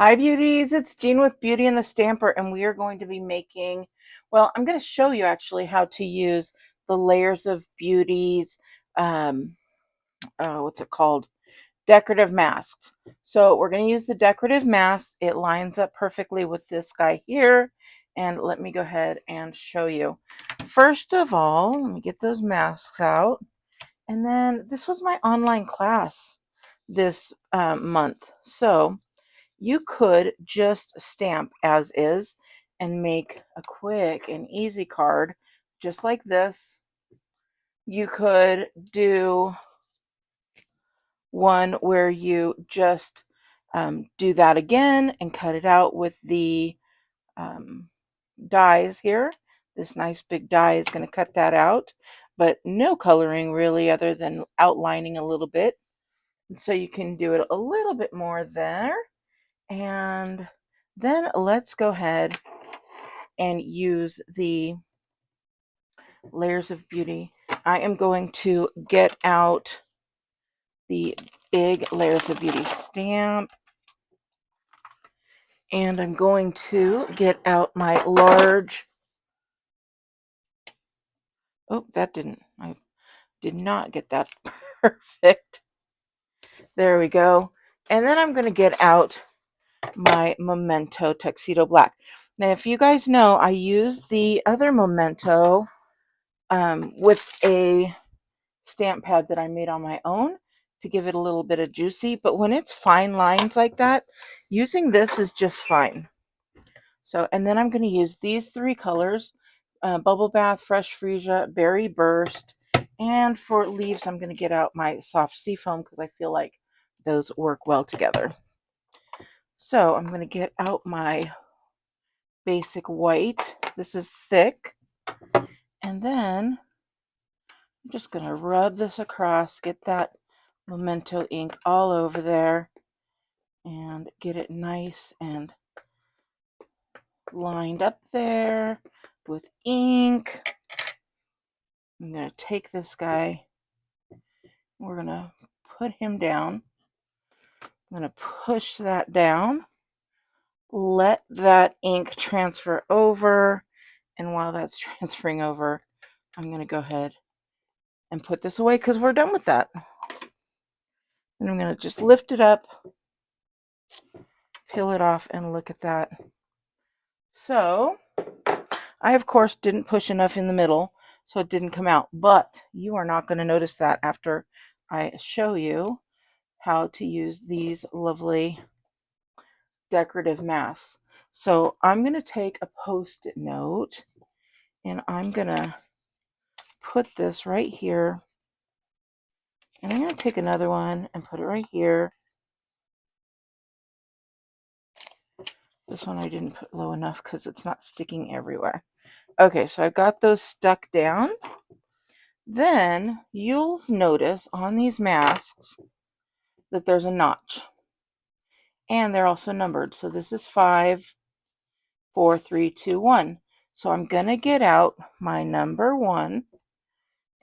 Hi beauties, it's Jean with Beauty and the Stamper, and we are going to be making, well, I'm going to show you actually how to use the Layers of Beauty's, what's it called? Decorative masks. So we're going to use the decorative mask. It lines up perfectly with this guy here, and let me go ahead and show you. First of all, let me get those masks out, and then this was my online class this month. So you could just stamp as is and make a quick and easy card just like this. You could do one where you just do that again and cut it out with the um, dies here. This nice big die is going to cut that out, but no coloring really other than outlining a little bit. So you can do it a little bit more there. And then let's go ahead and use the Layers of Beauty. I am going to get out the big Layers of Beauty stamp, and I'm going to get out my large, oh, I did not get that perfect. There we go. And then I'm going to get out my Memento Tuxedo Black. Now, if you guys know, I use the other Memento with a stamp pad that I made on my own to give it a little bit of juicy, but when it's fine lines like that, using this is just fine. So, and then I'm going to use these three colors, Bubble Bath, Fresh Freesia, Berry Burst, and for leaves, I'm going to get out my soft seafoam because I feel like those work well together. So I'm going to get out my basic white. This is thick. And then I'm just going to rub this across, get that Memento ink all over there, and get it nice and lined up there with ink. I'm going to take this guy, we're going to put him down. I'm going to push that down, let that ink transfer over, and while that's transferring over, I'm going to go ahead and put this away because we're done with that. And I'm going to just lift it up, peel it off, and look at that. So I, of course, didn't push enough in the middle, so it didn't come out. But you are not going to notice that after I show you how to use these lovely decorative masks. So I'm going to take a Post-it note, and I'm going to put this right here. And I'm going to take another one and put it right here. This one I didn't put low enough because it's not sticking everywhere. Okay, so I've got those stuck down. Then you'll notice on these masks that there's a notch. And they're also numbered. So this is 5, 4, 3, 2, 1. So I'm going to get out my number 1,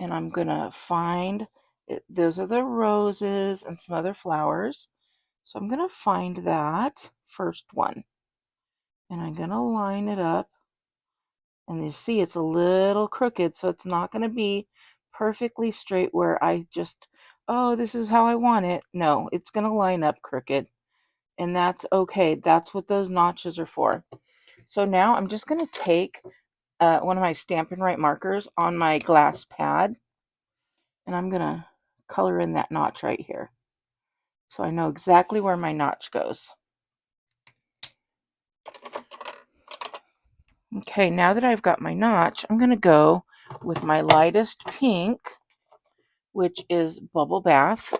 and I'm going to find it. Those are the roses and some other flowers. So I'm going to find that first one. And I'm going to line it up. And you see it's a little crooked, so it's not going to be perfectly straight where I just, oh, this is how I want it. No, it's going to line up crooked. And that's okay. That's what those notches are for. So now I'm just going to take one of my Stampin' Right markers on my glass pad, and I'm going to color in that notch right here. So I know exactly where my notch goes. Okay, now that I've got my notch, I'm going to go with my lightest pink, which is Bubble Bath.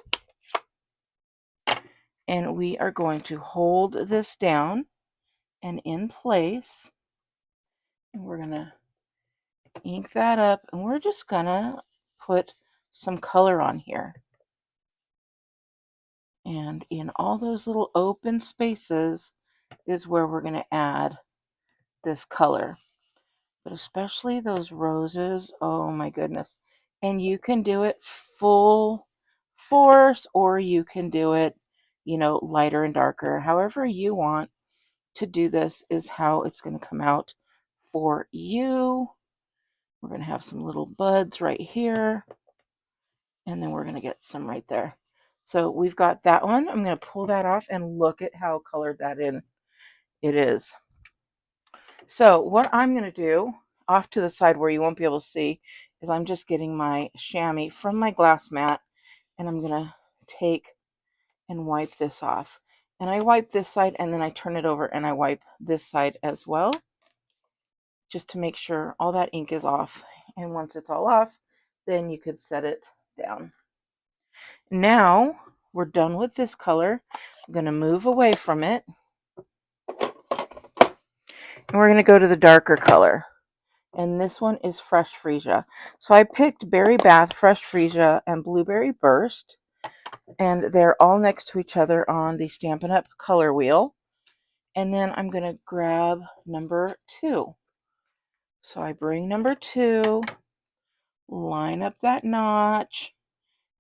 And we are going to hold this down and in place. And we're going to ink that up, and we're just going to put some color on here. And in all those little open spaces is where we're going to add this color. But especially those roses, oh my goodness. And you can do it full force, or you can do it, lighter and darker. However you want to do this is how it's going to come out for you. We're going to have some little buds right here, and then we're going to get some right there. So we've got that one. I'm going to pull that off and look at how colored that in it is. So what I'm going to do off to the side where you won't be able to see is I'm just getting my chamois from my glass mat, and I'm going to take and wipe this off. And I wipe this side, and then I turn it over and I wipe this side as well, just to make sure all that ink is off. And once it's all off, then you could set it down. Now we're done with this color. I'm going to move away from it, and we're going to go to the darker color. And this one is Fresh Freesia. So I picked Berry Bath, Fresh Freesia, and Blueberry Burst, and they're all next to each other on the Stampin' Up! Color wheel. And then I'm going to grab number 2. So I bring number 2, line up that notch,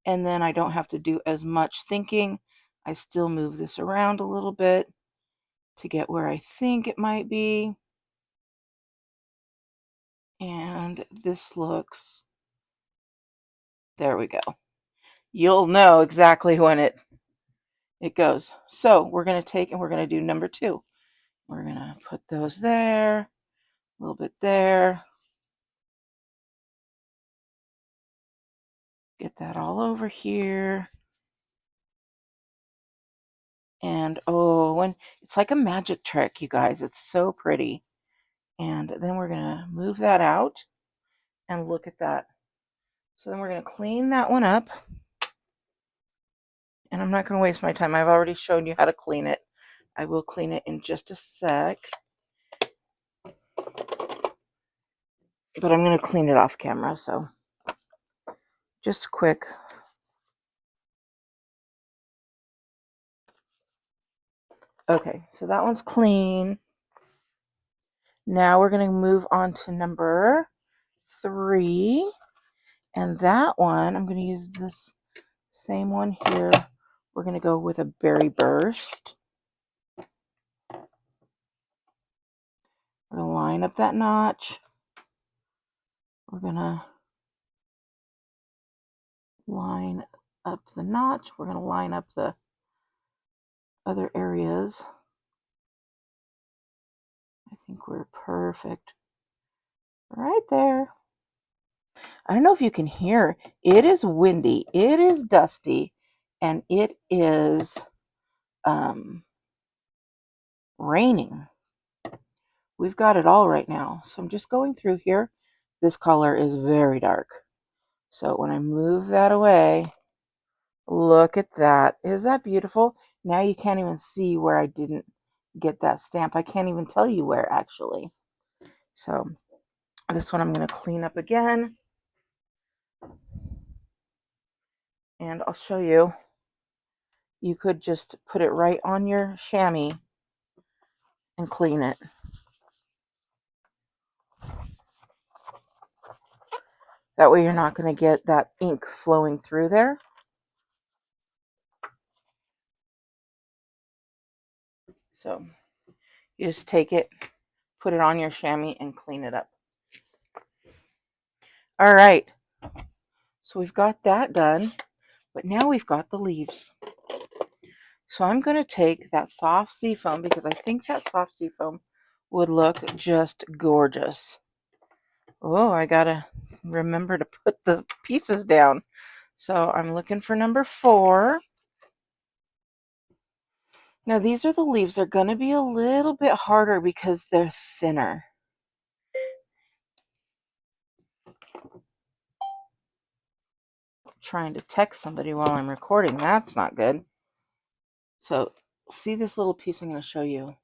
and then I don't have to do as much thinking. I still move this around a little bit to get where I think it might be. And this looks, there we go. You'll know exactly when it goes. So we're going to take and we're going to do number 2. We're going to put those there, a little bit there. Get that all over here. And oh, when it's like a magic trick, you guys, it's so pretty. And then we're going to move that out and look at that. So then we're going to clean that one up. And I'm not going to waste my time. I've already shown you how to clean it. I will clean it in just a sec. But I'm going to clean it off camera, so just quick. Okay, so that one's clean. Now we're going to move on to number 3. And that one, I'm going to use this same one here. We're going to go with a Berry Burst. We're going to line up that notch. We're going to line up the notch. We're going to line up the other areas. I think we're perfect right there. I don't know if you can hear. It is windy. It is dusty. And it is raining. We've got it all right now. So I'm just going through here. This color is very dark. So when I move that away, look at that. Is that beautiful? Now you can't even see where I didn't get that stamp. I can't even tell you where, actually. So this one I'm going to clean up again. And I'll show you. You could just put it right on your chamois and clean it. That way you're not going to get that ink flowing through there. So you just take it, put it on your chamois, and clean it up. All right. So we've got that done, but now we've got the leaves. So I'm going to take that soft seafoam because I think that soft seafoam would look just gorgeous. Oh, I got to remember to put the pieces down. So I'm looking for number 4. Now these are the leaves. They're going to be a little bit harder because they're thinner. Trying to text somebody while I'm recording. That's not good. So see this little piece I'm going to show you.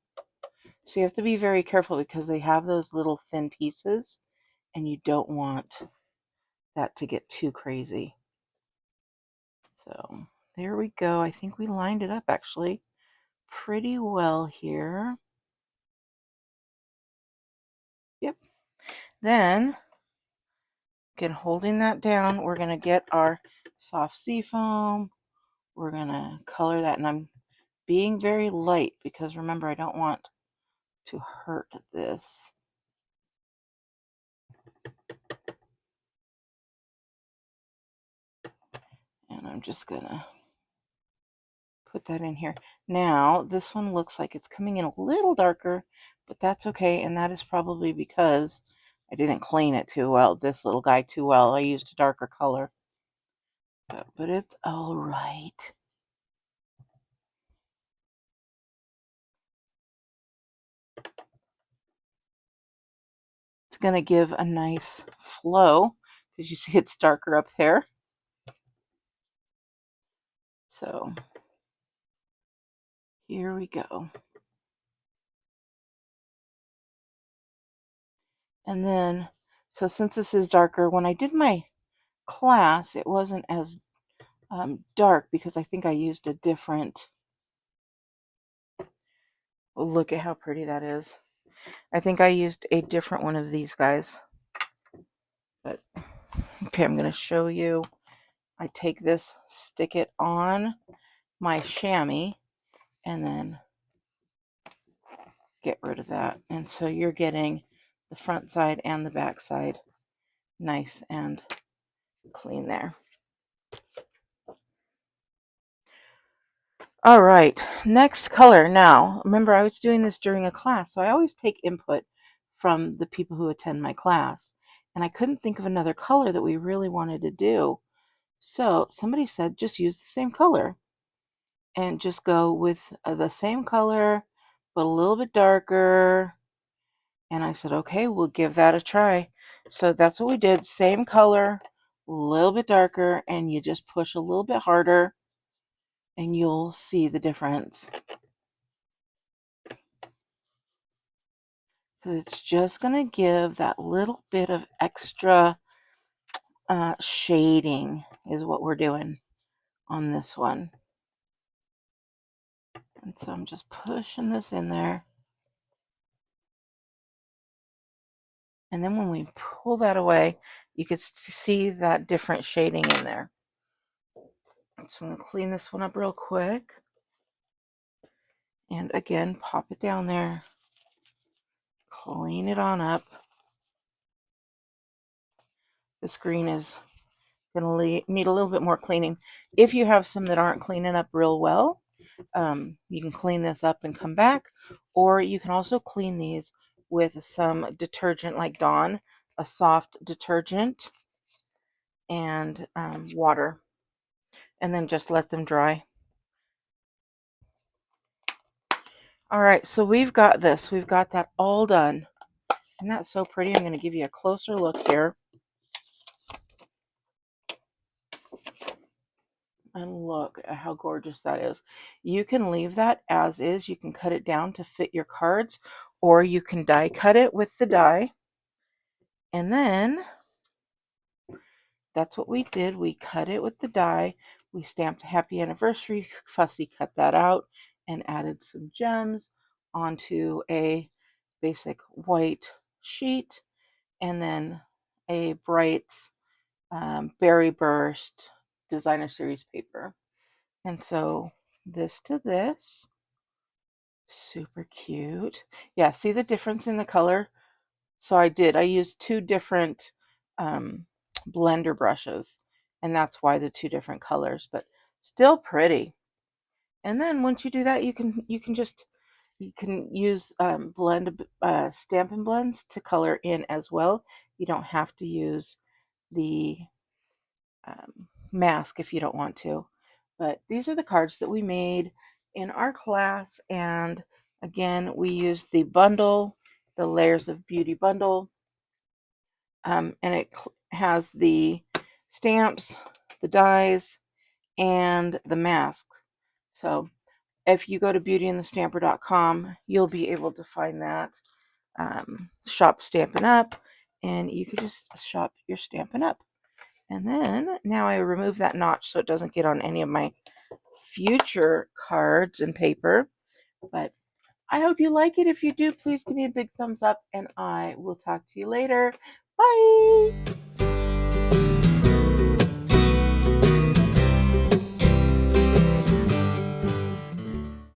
So you have to be very careful because they have those little thin pieces and you don't want that to get too crazy. So there we go. I think we lined it up actually pretty well here. Yep. Then, again, holding that down, we're going to get our soft seafoam. We're going to color that, and I'm being very light because remember, I don't want to hurt this. And I'm just gonna put that in here. Now, this one looks like it's coming in a little darker, but that's okay, and that is probably because I didn't clean it too well, this little guy too well. I used a darker color. But it's all right. It's going to give a nice flow because you see it's darker up there. So here we go. And then, so since this is darker, when I did my class, it wasn't as dark because I think I used a different, look at how pretty that is. I think I used a different one of these guys. But, okay, I'm going to show you. I take this, stick it on my chamois, and then get rid of that. And so you're getting the front side and the back side nice and clean there. All right, next color. Now, remember I was doing this during a class, so I always take input from the people who attend my class. And I couldn't think of another color that we really wanted to do. So somebody said, just use the same color and just go with the same color, but a little bit darker. And I said, okay, we'll give that a try. So that's what we did. Same color, a little bit darker, and you just push a little bit harder and you'll see the difference. Because it's just going to give that little bit of extra shading is what we're doing on this one. And so I'm just pushing this in there. And then when we pull that away, you can see that different shading in there. So I'm going to clean this one up real quick. And again, pop it down there. Clean it on up. This green is going to need a little bit more cleaning. If you have some that aren't cleaning up real well, you can clean this up and come back. Or you can also clean these with some detergent like Dawn, a soft detergent, and water. And then just let them dry. All right, so we've got this. We've got that all done. Isn't that so pretty? I'm going to give you a closer look here. And look at how gorgeous that is. You can leave that as is. You can cut it down to fit your cards, or you can die cut it with the die. And then that's what we did. We cut it with the die. We stamped happy anniversary, fussy cut that out, and added some gems onto a basic white sheet, and then a Brights Berry Burst designer series paper. And so this to this, super cute. Yeah, see the difference in the color? So I used two different blender brushes, and that's why the two different colors, but still pretty. And then once you do that, you can use Stampin' blends to color in as well. You don't have to use the mask if you don't want to. But these are the cards that we made in our class. And again, we used the bundle, the Layers of Beauty bundle. And it has the stamps, the dies, and the mask. So if you go to beautyandthestamper.com, you'll be able to find that. Shop Stampin' Up, and you can just shop your Stampin' Up. And then now I remove that notch so it doesn't get on any of my future cards and paper. But I hope you like it. If you do, please give me a big thumbs up, and I will talk to you later. Bye!